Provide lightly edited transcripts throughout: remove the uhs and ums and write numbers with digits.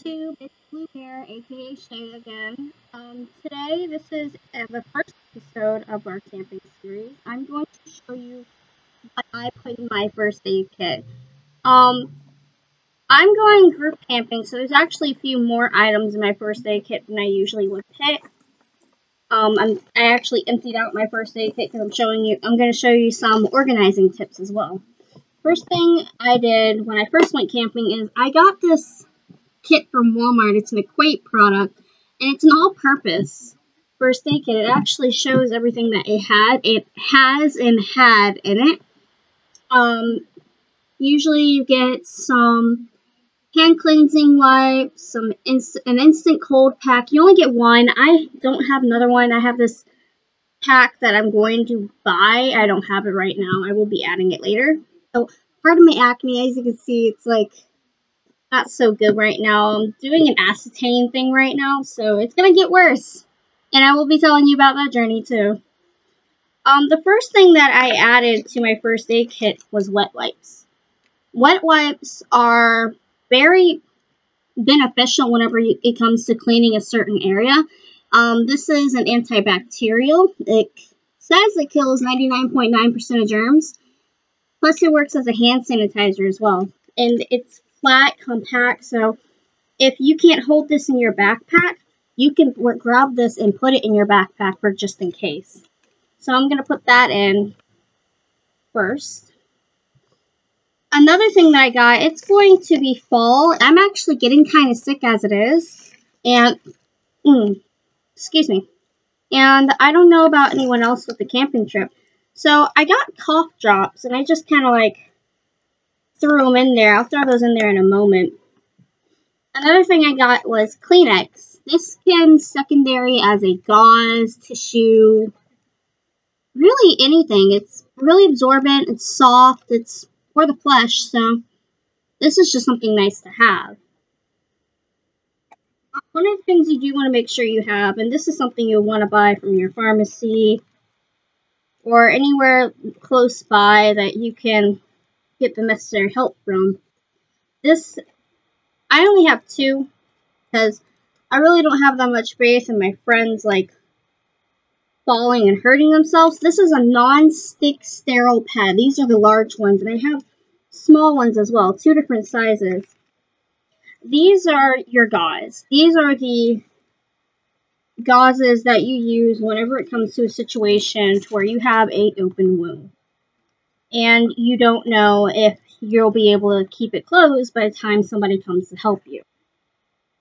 YouTube, it's Blue Bear, aka Shay again. Today, this is the first episode of our camping series. I'm going to show you what I put in my first aid kit. Um, I'm going group camping, so there's actually a few more items in my first aid kit than I usually would pick. I actually emptied out my first aid kit because I'm going to show you some organizing tips as well. First thing I did when I first went camping is I got this kit from Walmart. It's an Equate product, and it's an all-purpose first aid kit. It actually shows everything that it has and had in it. Usually you get some hand cleansing wipes, an instant cold pack. You only get one. I don't have another one. I have this pack that I'm going to buy. I don't have it right now. I will be adding it later. So part of my acne, as you can see, it's like not so good right now. I'm doing an acetane thing right now, so it's gonna get worse. And I will be telling you about that journey too. The first thing that I added to my first aid kit was wet wipes. Wet wipes are very beneficial whenever it comes to cleaning a certain area. This is an antibacterial. It says it kills 99.9% of germs. Plus, it works as a hand sanitizer as well. And it's flat, compact, so if you can't hold this in your backpack, you can grab this and put it in your backpack for just in case. So I'm going to put that in first. Another thing that I got, it's going to be fall. I'm actually getting kind of sick as it is. And, excuse me. And I don't know about anyone else with the camping trip. So I got cough drops, and I just kind of like threw them in there. I'll throw those in there in a moment. Another thing I got was Kleenex. This can secondary as a gauze, tissue, really anything. It's really absorbent, it's soft, it's for the flesh, so this is just something nice to have. One of the things you do want to make sure you have, and this is something you'll want to buy from your pharmacy or anywhere close by that you can get the necessary help from. This, I only have two because I really don't have that much faith in my friends like falling and hurting themselves. This is a non-stick sterile pad. These are the large ones, and I have small ones as well, two different sizes. These are your gauze. These are the gauzes that you use whenever it comes to a situation where you have an open wound. And you don't know if you'll be able to keep it closed by the time somebody comes to help you.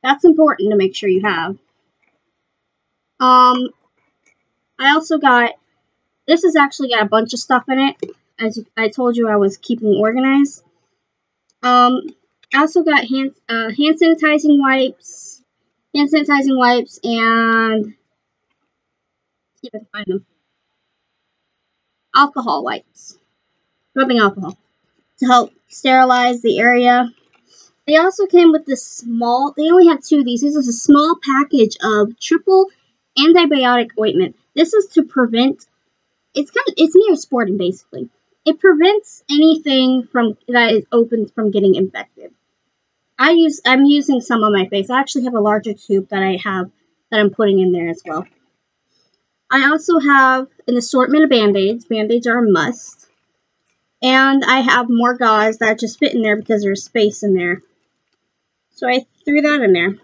That's important to make sure you have. I also got, this has actually got a bunch of stuff in it. As I told you, I was keeping organized. I also got hand sanitizing wipes, and see if I can find them. Alcohol wipes, rubbing alcohol to help sterilize the area. They also came with this small. They only had two of these. This is a small package of triple antibiotic ointment. This is to prevent. It's Neosporin basically. It prevents anything that is open from getting infected. I'm using some on my face. I actually have a larger tube that I'm putting in there as well. I also have an assortment of Band-Aids. Band-Aids are a must. And I have more gauze that just fit in there because there's space in there. So I threw that in there.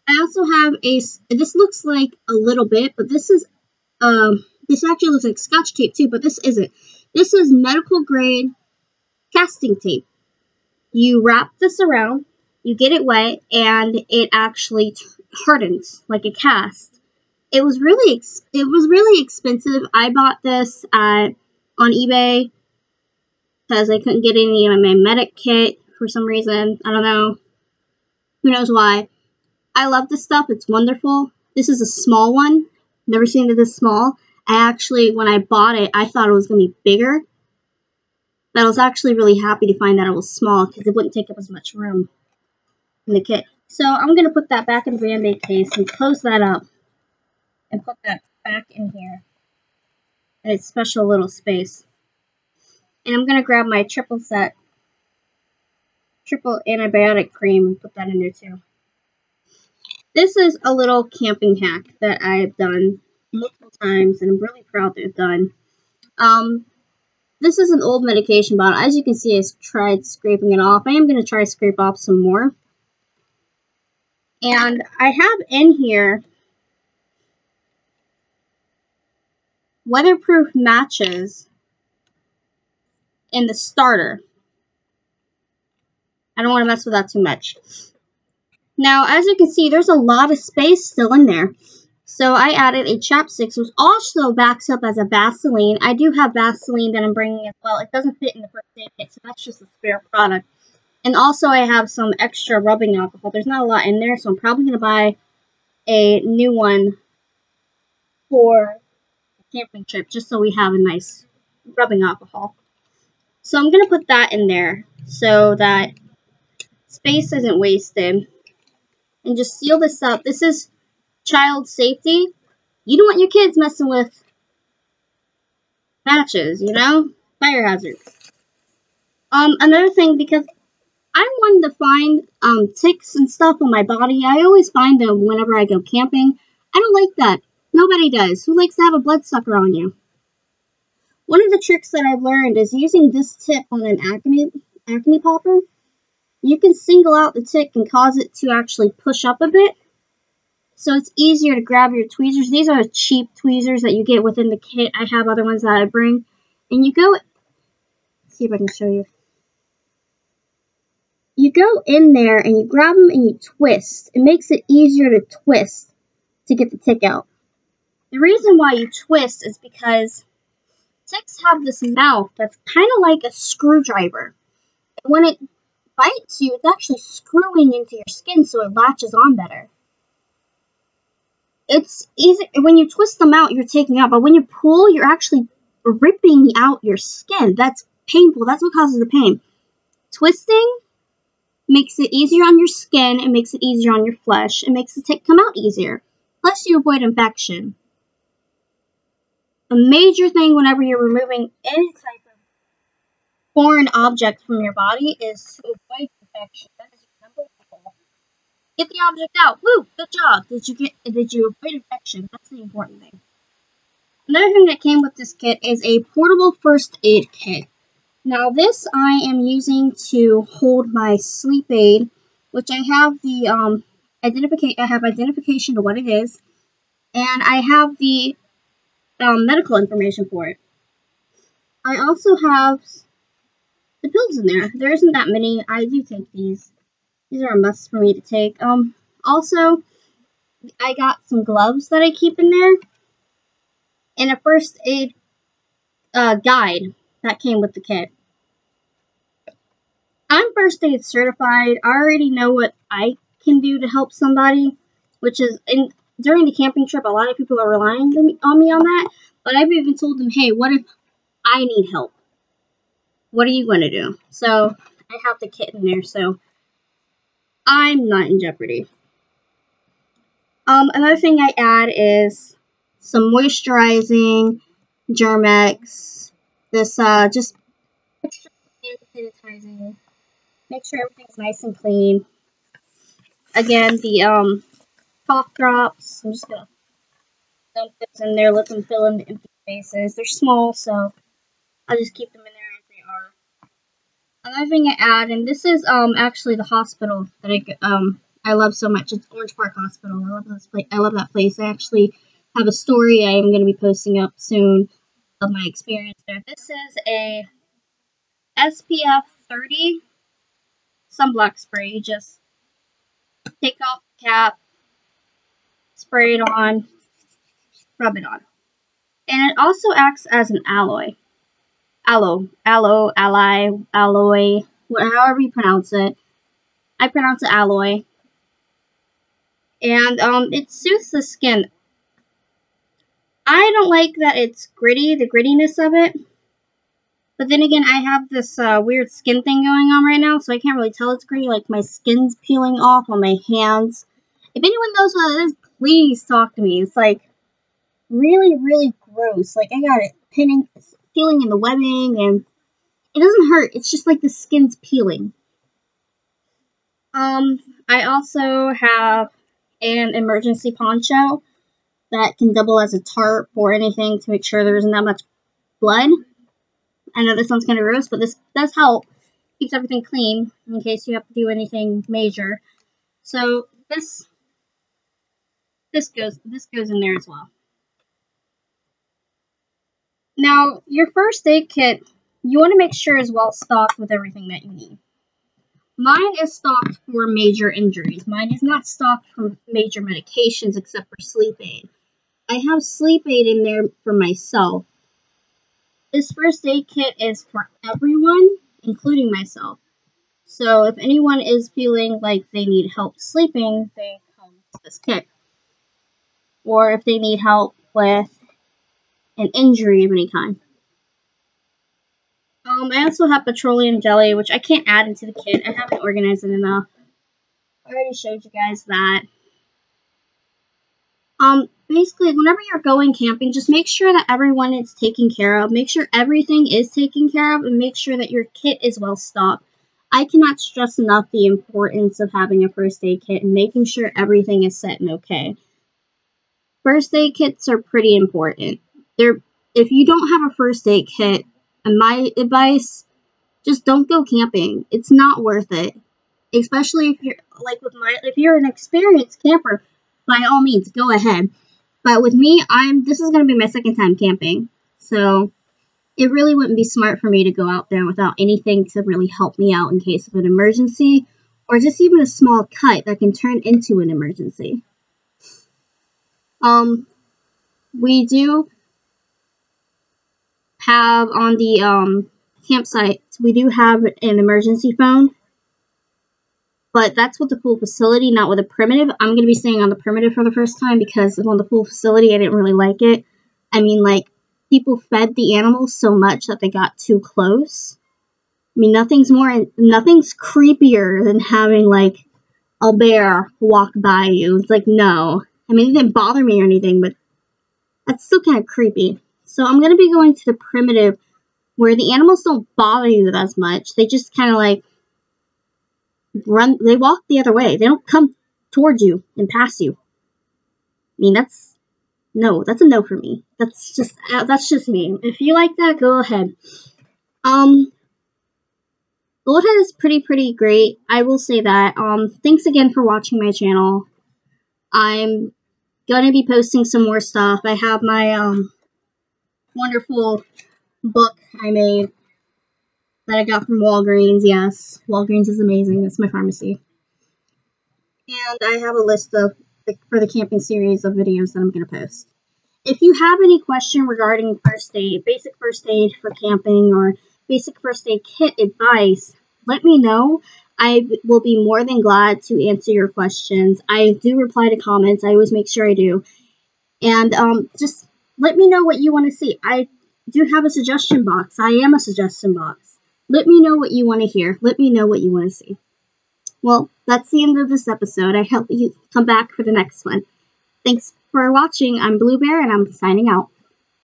I also have this looks like a little bit, but this actually looks like Scotch tape too, but this isn't. This is medical grade casting tape. You wrap this around, you get it wet, and it actually hardens like a cast. It was really expensive. I bought this on eBay because I couldn't get any of my medic kit for some reason. I don't know. Who knows why. I love this stuff. It's wonderful. This is a small one. Never seen it this small. When I bought it, I thought it was going to be bigger. But I was actually really happy to find that it was small because it wouldn't take up as much room in the kit. So I'm going to put that back in the Band-Aid case and close that up and put that back in here in its special little space. And I'm going to grab my triple triple antibiotic cream and put that in there too. This is a little camping hack that I've done multiple times, and I'm really proud to have done. This is an old medication bottle. As you can see, I tried scraping it off. I am going to try to scrape off some more. And I have in here weatherproof matches in the starter. I don't want to mess with that too much. Now, as you can see, there's a lot of space still in there. So I added a chapstick, which also backs up as a Vaseline. I do have Vaseline that I'm bringing as well. It doesn't fit in the first aid kit, so that's just a spare product. And also I have some extra rubbing alcohol. There's not a lot in there, so I'm probably going to buy a new one for the camping trip, just so we have a nice rubbing alcohol. So I'm going to put that in there so that space isn't wasted. And just seal this up. This is child safety. You don't want your kids messing with matches, you know? Fire hazards. Another thing, because I'm one to find ticks and stuff on my body. I always find them whenever I go camping. I don't like that. Nobody does. Who likes to have a bloodsucker on you? One of the tricks that I've learned is using this tip on an acne popper. You can single out the tick and cause it to actually push up a bit. So it's easier to grab your tweezers. These are cheap tweezers that you get within the kit. I have other ones that I bring. And you go, let's see if I can show you. You go in there and you grab them and you twist. It makes it easier to twist to get the tick out. The reason why you twist is because ticks have this mouth that's kind of like a screwdriver. And when it bites you, it's actually screwing into your skin so it latches on better. It's easy. When you twist them out, you're taking out. But when you pull, you're actually ripping out your skin. That's painful. That's what causes the pain. Twisting makes it easier on your skin. It makes it easier on your flesh. It makes the tick come out easier. Plus, you avoid infection. A major thing whenever you're removing any type of foreign object from your body is to avoid infection. That is your number one goal. Get the object out. Woo! Good job. Did you avoid infection? That's the important thing. Another thing that came with this kit is a portable first aid kit. Now this I am using to hold my sleep aid, which I have the identification to what it is, and I have the medical information for it. I also have the pills in there. There isn't that many. I do take these. These are a must for me to take. Also, I got some gloves that I keep in there, and a first aid guide that came with the kit. I'm first aid certified. I already know what I can do to help somebody, which is, during the camping trip, a lot of people are relying on me on that, but I've even told them, hey, what if I need help? What are you going to do? So I have the kit in there, so I'm not in jeopardy. Another thing I add is some moisturizing, Germex, this just extra sanitizing. Make sure everything's nice and clean. Again, the cough drops. I'm just gonna dump this in there, let them fill in the empty spaces. They're small, so I'll just keep them in there as they are. Another thing I add, and this is actually the hospital that I love so much. It's Orange Park Hospital. I love this place. I love that place. I actually have a story I am going to be posting up soon of my experience there. This is a SPF 30 sunblock spray. You just take off the cap, spray it on, rub it on. And it also acts as an alloy. Alloy, however you pronounce it. I pronounce it alloy. And it soothes the skin. I don't like that it's gritty, the grittiness of it. But then again, I have this weird skin thing going on right now, so I can't really tell it's gritty. Like, my skin's peeling off on my hands. If anyone knows what it is, please talk to me. It's like really, really gross. Like, I got it peeling in the webbing, and it doesn't hurt. It's just like the skin's peeling. I also have an emergency poncho that can double as a tarp or anything to make sure there isn't that much blood. I know this sounds kind of gross, but this does help. Keeps everything clean in case you have to do anything major. So this goes in there as well. Now, your first aid kit, you want to make sure is well stocked with everything that you need. Mine is stocked for major injuries. Mine is not stocked for major medications except for sleep aid. I have sleep aid in there for myself. This first aid kit is for everyone, including myself. So if anyone is feeling like they need help sleeping, they come to this kit. Or if they need help with an injury of any kind. I also have petroleum jelly, which I can't add into the kit. I haven't organized it enough. I already showed you guys that. Basically, whenever you're going camping, just make sure that everyone is taken care of. Make sure everything is taken care of, and make sure that your kit is well stocked. I cannot stress enough the importance of having a first aid kit and making sure everything is set and okay. First aid kits are pretty important. If you don't have a first aid kit, and my advice, just don't go camping. It's not worth it. Especially if you're if you're an experienced camper, by all means, go ahead. But with me, this is gonna be my second time camping. So it really wouldn't be smart for me to go out there without anything to really help me out in case of an emergency, or just even a small cut that can turn into an emergency. We do have on the campsite, we do have an emergency phone, but that's with the pool facility, not with a primitive. I'm going to be staying on the primitive for the first time because on the pool facility, I didn't really like it. I mean, like, people fed the animals so much that they got too close. I mean, nothing's creepier than having, like, a bear walk by you. It's like, no. I mean, it didn't bother me or anything, but that's still kind of creepy. So I'm going to be going to the primitive where the animals don't bother you as much. They just kind of, like, they walk the other way. They don't come towards you and pass you. I mean, that's a no for me. That's just me. If you like that, go ahead. Goldhead is pretty great. I will say that. Thanks again for watching my channel. I'm gonna be posting some more stuff. I have my wonderful book I made that I got from Walgreens. Yes, Walgreens is amazing. That's my pharmacy. And I have a list for the camping series of videos that I'm going to post. If you have any question regarding first aid, basic first aid for camping, or basic first aid kit advice, let me know. I will be more than glad to answer your questions. I do reply to comments. I always make sure I do. And just let me know what you want to see. I do have a suggestion box. I am a suggestion box. Let me know what you want to hear. Let me know what you want to see. Well, that's the end of this episode. I hope you come back for the next one. Thanks for watching. I'm Blue Bear, and I'm signing out.